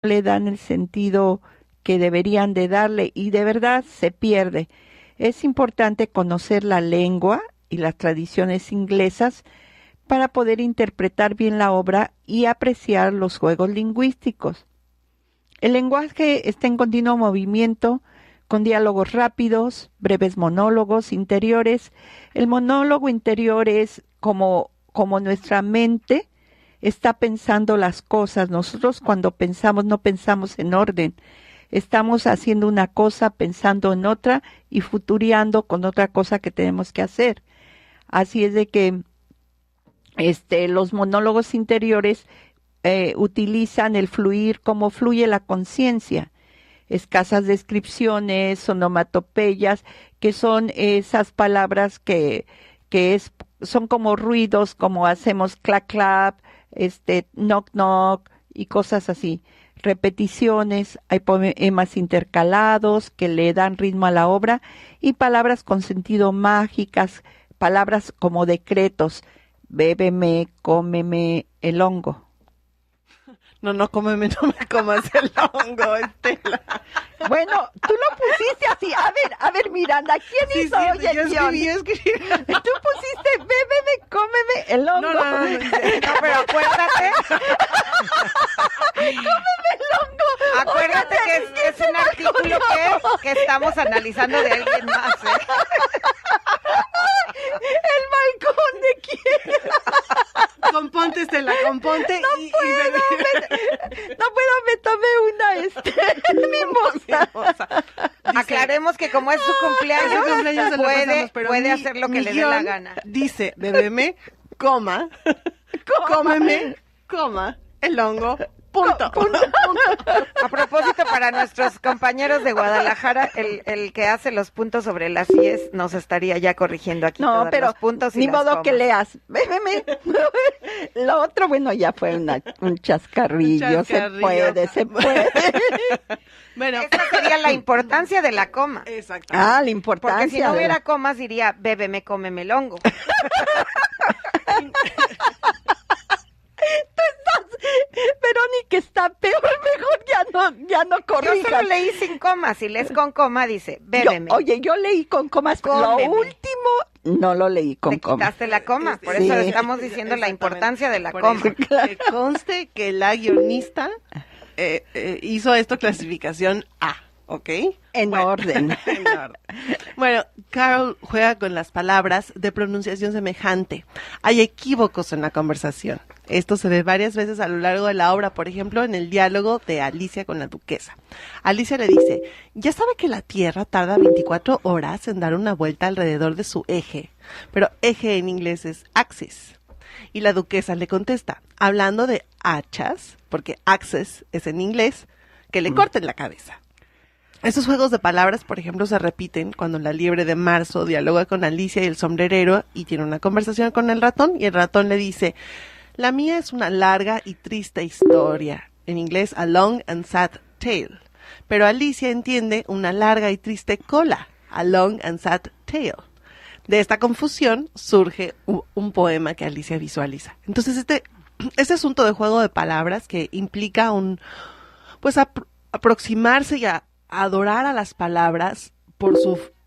le dan el sentido que deberían de darle y de verdad se pierde. Es importante conocer la lengua y las tradiciones inglesas para poder interpretar bien la obra y apreciar los juegos lingüísticos. El lenguaje está en continuo movimiento, con diálogos rápidos, breves monólogos interiores. El monólogo interior es como nuestra mente está pensando las cosas. Nosotros cuando pensamos no pensamos en orden. Estamos haciendo una cosa, pensando en otra y futureando con otra cosa que tenemos que hacer. Así es de que los monólogos interiores utilizan el fluir como fluye la conciencia. Escasas descripciones, onomatopeyas, que son esas palabras son como ruidos, como hacemos clap clap, knock knock y cosas así. Repeticiones, hay poemas intercalados que le dan ritmo a la obra y palabras con sentido mágicas, palabras como decretos, bébeme, cómeme el hongo. No, no, cómeme, no me comas el hongo, Estela. Bueno, tú lo pusiste así. A ver, Miranda, ¿quién hizo hoy el guión? Yo escribí. Tú pusiste, bébeme, cómeme el hongo. No, pero acuérdate. Cómeme el hongo. Acuérdate que es un artículo que estamos analizando de alguien más, ¿eh? ¿El balcón de quién? Componte, Estela, componte. No puedo, me tomé una mimosa. Aclaremos que como es su cumpleaños, puede hacer lo que le dé la gana. Dice, bébeme, cómeme, el hongo. Punto. A propósito, para nuestros compañeros de Guadalajara, el que hace los puntos sobre las IES nos estaría ya corrigiendo aquí no, todos pero los puntos y ni las modo comas. que leas. Bébeme. Lo otro, bueno, ya fue un chascarrillo. Se puede. Bueno, esa sería la importancia de la coma. Exacto. La importancia. Porque si no hubiera comas, diría, bébeme, cómeme el hongo. Tú estás, Verónica, está peor, mejor ya no corrijas. Yo solo leí sin comas, si lees con coma dice, bébeme. Yo leí con comas, cómeme. Lo último no lo leí con coma. Te quitaste la coma, por eso estamos diciendo la importancia de la coma. Que conste que la guionista hizo esto clasificación A, ¿ok? En orden. Bueno, Carol juega con las palabras de pronunciación semejante. Hay equívocos en la conversación. Esto se ve varias veces a lo largo de la obra, por ejemplo, en el diálogo de Alicia con la duquesa. Alicia le dice, ya sabe que la Tierra tarda 24 horas en dar una vuelta alrededor de su eje, pero eje en inglés es axis. Y la duquesa le contesta, hablando de hachas, porque axis es en inglés, que le corten la cabeza. Estos juegos de palabras, por ejemplo, se repiten cuando la liebre de marzo dialoga con Alicia y el sombrerero y tiene una conversación con el ratón y el ratón le dice, la mía es una larga y triste historia, en inglés a long and sad tale, pero Alicia entiende una larga y triste cola, a long and sad tale. De esta confusión surge un poema que Alicia visualiza. Entonces este asunto de juego de palabras que implica aproximarse y adorar a las palabras por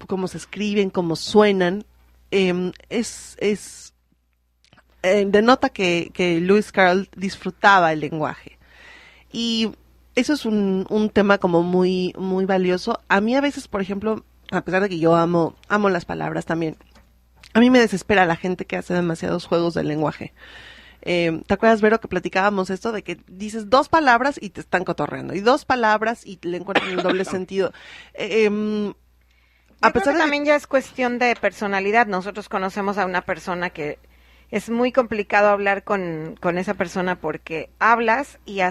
cómo se escriben, cómo suenan, denota que Lewis Carroll disfrutaba el lenguaje. Y eso es un tema como muy, muy valioso. A mí a veces, por ejemplo, a pesar de que yo amo las palabras también, a mí me desespera la gente que hace demasiados juegos del lenguaje. ¿Te acuerdas, Vero, que platicábamos esto de que dices dos palabras y te están cotorreando, y dos palabras y le encuentran el doble sentido? A pesar de también ya es cuestión de personalidad. Nosotros conocemos a una persona que es muy complicado hablar con esa persona porque hablas y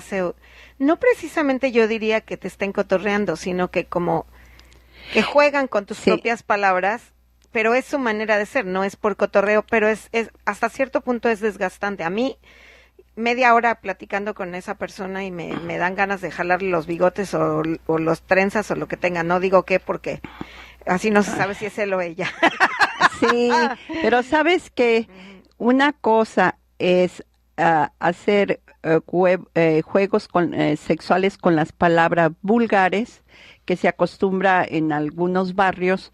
no precisamente yo diría que te estén cotorreando, sino que como que juegan con tus propias palabras, pero es su manera de ser, no es por cotorreo, pero es hasta cierto punto es desgastante. A mí, media hora platicando con esa persona y me dan ganas de jalarle los bigotes o los trenzas o lo que tenga. No digo qué porque así no se sabe si es él o ella. Sí, pero sabes que una cosa es hacer juegos sexuales con las palabras vulgares que se acostumbra en algunos barrios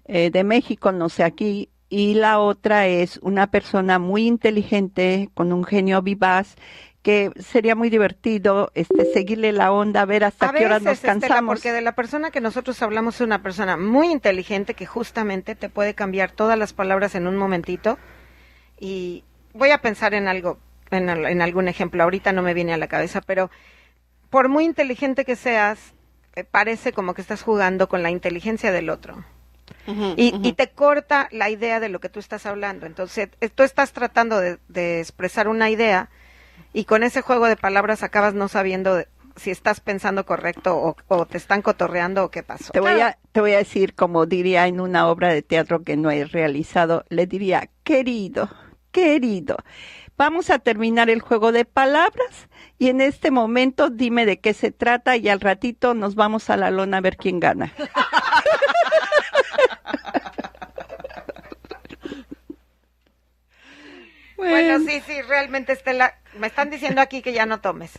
de México, no sé aquí, y la otra es una persona muy inteligente, con un genio vivaz, que sería muy divertido seguirle la onda, ver hasta qué horas nos cansamos. Estela, porque de la persona que nosotros hablamos es una persona muy inteligente que justamente te puede cambiar todas las palabras en un momentito. Y voy a pensar en algo, en algún ejemplo, ahorita no me viene a la cabeza, pero por muy inteligente que seas, parece como que estás jugando con la inteligencia del otro. Y te corta la idea de lo que tú estás hablando. Entonces, tú estás tratando de expresar una idea y con ese juego de palabras acabas no sabiendo si estás pensando correcto o te están cotorreando o qué pasó. Te voy a decir, como diría en una obra de teatro que no he realizado, le diría, querido, vamos a terminar el juego de palabras y en este momento dime de qué se trata y al ratito nos vamos a la lona a ver quién gana. Bueno, sí, realmente, Estela, me están diciendo aquí que ya no tomes.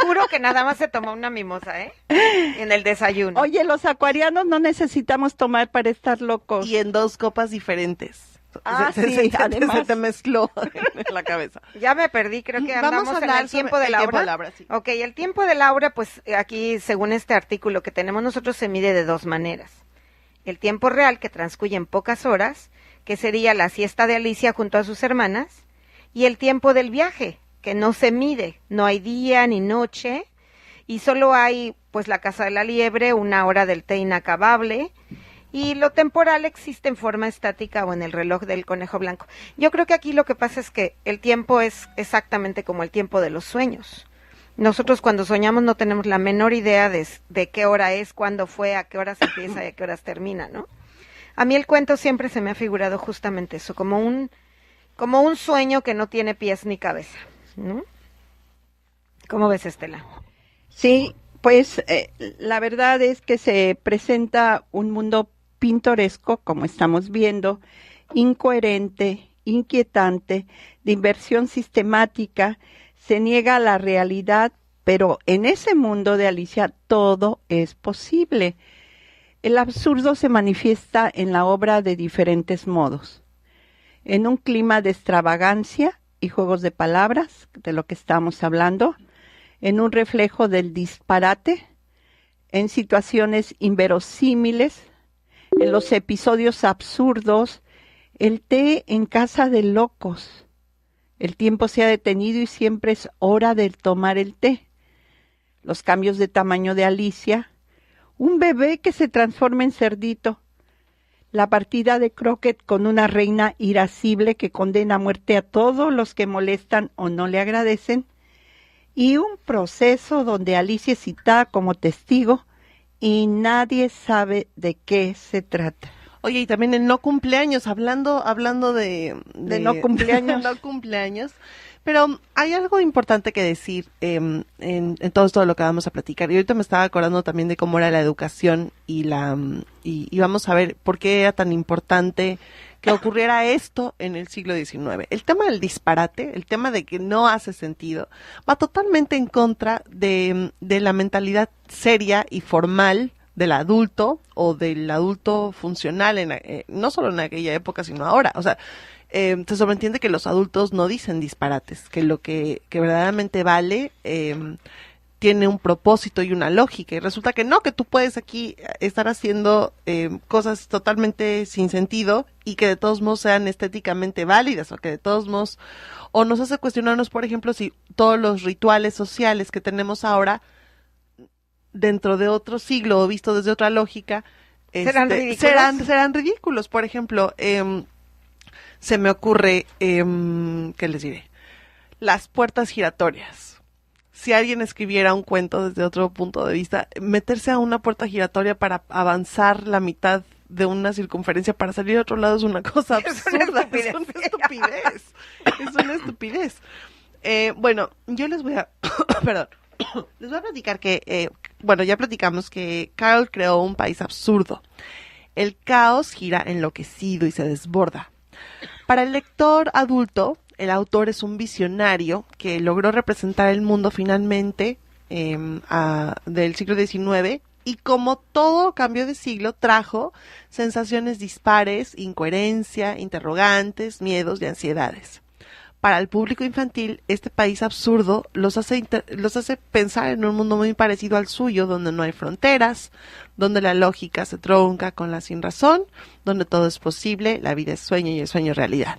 Juro que nada más se tomó una mimosa, en el desayuno. Oye, los acuarianos no necesitamos tomar para estar locos. Y en 2 copas diferentes. Sí, además. Se te mezcló en la cabeza. Ya me perdí, creo que andamos en el tiempo de Laura. Sí. Ok, el tiempo de Laura, pues aquí, según este artículo que tenemos nosotros, se mide de 2 maneras. El tiempo real, que transcurre en pocas horas, que sería la siesta de Alicia junto a sus hermanas, y el tiempo del viaje, que no se mide, no hay día ni noche, y solo hay, pues, la casa de la liebre, 1 hora del té inacabable, y lo temporal existe en forma estática o en el reloj del conejo blanco. Yo creo que aquí lo que pasa es que el tiempo es exactamente como el tiempo de los sueños. Nosotros cuando soñamos no tenemos la menor idea de qué hora es, cuándo fue, a qué horas empieza y a qué horas termina, ¿no? A mí el cuento siempre se me ha figurado justamente eso, como un sueño que no tiene pies ni cabeza, ¿no? ¿Cómo ves, Estela? Sí, pues la verdad es que se presenta un mundo pintoresco, como estamos viendo, incoherente, inquietante, de inversión sistemática, se niega a la realidad, pero en ese mundo de Alicia todo es posible. El absurdo se manifiesta en la obra de diferentes modos. En un clima de extravagancia y juegos de palabras, de lo que estamos hablando, en un reflejo del disparate, en situaciones inverosímiles, en los episodios absurdos, el té en casa de locos. El tiempo se ha detenido y siempre es hora de tomar el té. Los cambios de tamaño de Alicia, un bebé que se transforma en cerdito, la partida de croquet con una reina irascible que condena a muerte a todos los que molestan o no le agradecen, y un proceso donde Alicia es citada como testigo y nadie sabe de qué se trata. Oye, y también en no cumpleaños, hablando de no cumpleaños. no cumpleaños, pero hay algo importante que decir en todo esto de lo que vamos a platicar. Y ahorita me estaba acordando también de cómo era la educación y vamos a ver por qué era tan importante que ocurriera esto en el siglo XIX. El tema del disparate, el tema de que no hace sentido, va totalmente en contra de la mentalidad seria y formal del adulto o del adulto funcional, no solo en aquella época, sino ahora. O sea, se sobreentiende que los adultos no dicen disparates, que lo que verdaderamente vale tiene un propósito y una lógica, y resulta que no, que tú puedes aquí estar haciendo cosas totalmente sin sentido y que de todos modos sean estéticamente válidas, o que de todos modos, o nos hace cuestionarnos, por ejemplo, si todos los rituales sociales que tenemos ahora dentro de otro siglo o visto desde otra lógica serán ridículos. Por ejemplo, se me ocurre, ¿qué les diré? Las puertas giratorias. Si alguien escribiera un cuento desde otro punto de vista, meterse a una puerta giratoria para avanzar la mitad de una circunferencia para salir a otro lado es una cosa absurda, es una estupidez. Es una estupidez. Bueno, yo les voy a perdón, les voy a platicar que ya platicamos que Carroll creó un país absurdo. El caos gira enloquecido y se desborda. Para el lector adulto, el autor es un visionario que logró representar el mundo finalmente del siglo XIX, y como todo cambio de siglo trajo sensaciones dispares, incoherencia, interrogantes, miedos y ansiedades. Para el público infantil, este país absurdo los hace pensar en un mundo muy parecido al suyo, donde no hay fronteras, donde la lógica se trunca con la sinrazón, donde todo es posible, la vida es sueño y el sueño realidad.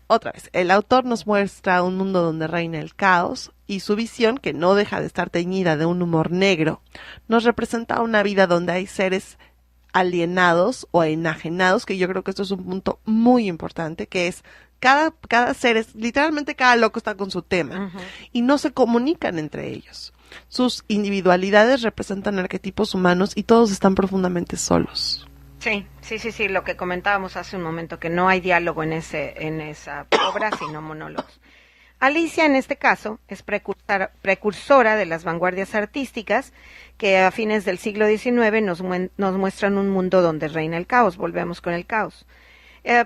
Otra vez, el autor nos muestra un mundo donde reina el caos, y su visión, que no deja de estar teñida de un humor negro, nos representa una vida donde hay seres alienados o enajenados, que yo creo que esto es un punto muy importante, que es cada ser es, literalmente cada loco está con su tema, y no se comunican entre ellos. Sus individualidades representan arquetipos humanos y todos están profundamente solos. Sí, lo que comentábamos hace un momento, que no hay diálogo en esa obra, sino monólogos. Alicia, en este caso, es precursora de las vanguardias artísticas que a fines del siglo XIX nos muestran un mundo donde reina el caos. Volvemos con el caos.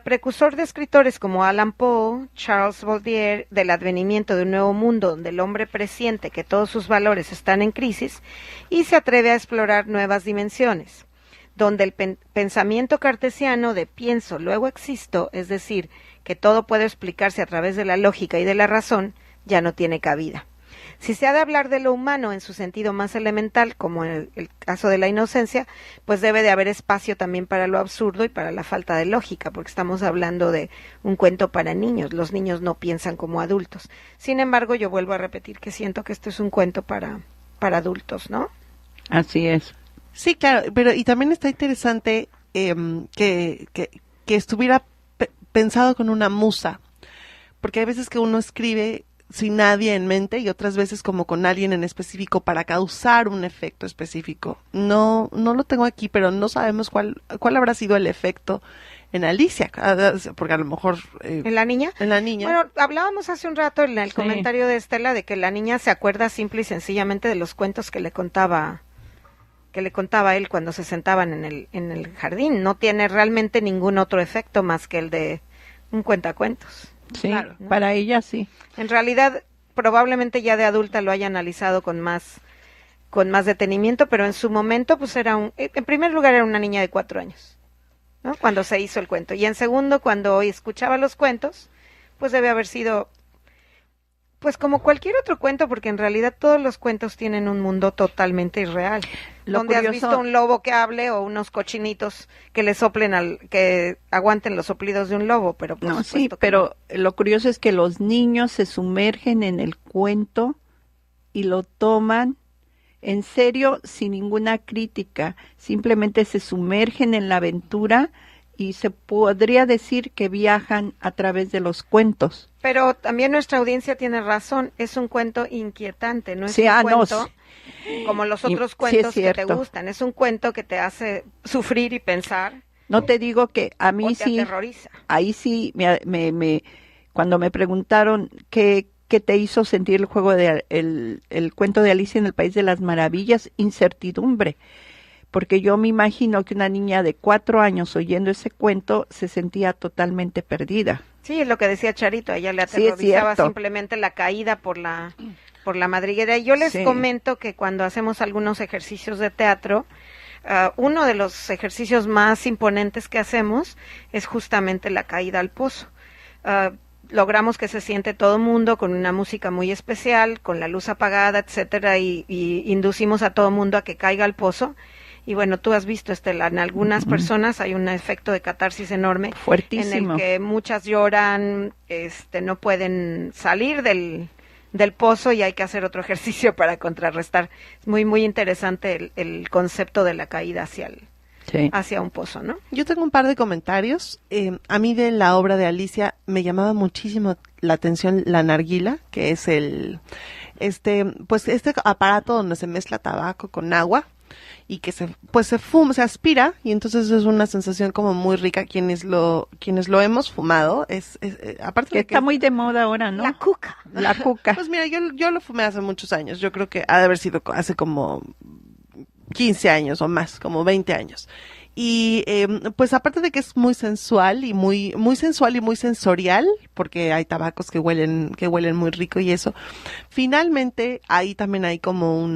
Precursor de escritores como Allan Poe, Charles Baudelaire, del advenimiento de un nuevo mundo donde el hombre presiente que todos sus valores están en crisis y se atreve a explorar nuevas dimensiones, donde el pensamiento cartesiano de pienso, luego existo, es decir, que todo puede explicarse a través de la lógica y de la razón, ya no tiene cabida. Si se ha de hablar de lo humano en su sentido más elemental, como en el caso de la inocencia, pues debe de haber espacio también para lo absurdo y para la falta de lógica, porque estamos hablando de un cuento para niños. Los niños no piensan como adultos. Sin embargo, yo vuelvo a repetir que siento que esto es un cuento para adultos, ¿no? Así es. Sí, claro, pero y también está interesante que estuviera pensado con una musa, porque hay veces que uno escribe sin nadie en mente y otras veces como con alguien en específico para causar un efecto específico. No lo tengo aquí, pero no sabemos cuál habrá sido el efecto en Alicia, porque a lo mejor... ¿En la niña? En la niña. Bueno, hablábamos hace un rato en el comentario de Estela de que la niña se acuerda simple y sencillamente de los cuentos que le contaba él cuando se sentaban en el jardín. No tiene realmente ningún otro efecto más que el de un cuentacuentos. Sí, claro, ¿no? Para ella sí. En realidad, probablemente ya de adulta lo haya analizado con más detenimiento, pero en su momento, pues en primer lugar era una niña de 4 años, ¿no? Cuando se hizo el cuento. Y en segundo, cuando escuchaba los cuentos, pues debe haber sido pues como cualquier otro cuento, porque en realidad todos los cuentos tienen un mundo totalmente irreal. Donde has visto un lobo que hable o unos cochinitos que le soplen que aguanten los soplidos de un lobo, pero no, sí, pero lo curioso es que los niños se sumergen en el cuento y lo toman en serio sin ninguna crítica, simplemente se sumergen en la aventura y se podría decir que viajan a través de los cuentos. Pero también nuestra audiencia tiene razón, es un cuento inquietante, no es un cuento como los otros cuentos que te gustan, es un cuento que te hace sufrir y pensar. No te digo que a mí sí, aterroriza. Ahí sí, cuando me preguntaron qué te hizo sentir el juego el cuento de Alicia en el País de las Maravillas, incertidumbre. Porque yo me imagino que una niña de 4 años oyendo ese cuento se sentía totalmente perdida. Sí, es lo que decía Charito, a ella le aterrorizaba simplemente la caída por la madriguera. Y yo les comento que cuando hacemos algunos ejercicios de teatro, uno de los ejercicios más imponentes que hacemos es justamente la caída al pozo. Logramos que se siente todo mundo con una música muy especial, con la luz apagada, etcétera, y inducimos a todo mundo a que caiga al pozo. Y bueno, tú has visto, Estela, en algunas personas hay un efecto de catarsis enorme. Fuertísimo. En el que muchas lloran, no pueden salir del pozo y hay que hacer otro ejercicio para contrarrestar. Es muy, muy interesante el concepto de la caída hacia un pozo, ¿no? Yo tengo un par de comentarios. A mí de la obra de Alicia me llamaba muchísimo la atención la narguila, que es este aparato donde se mezcla tabaco con agua y que se fuma, se aspira, y entonces es una sensación como muy rica. Quienes lo hemos fumado, aparte que de está muy de moda ahora, ¿no? La cuca. Pues mira, yo lo fumé hace muchos años. Yo creo que ha de haber sido hace como 15 años o más, como 20 años. Y pues aparte de que es muy sensual y muy sensual y muy sensorial, porque hay tabacos que huelen muy rico y eso, finalmente ahí también hay como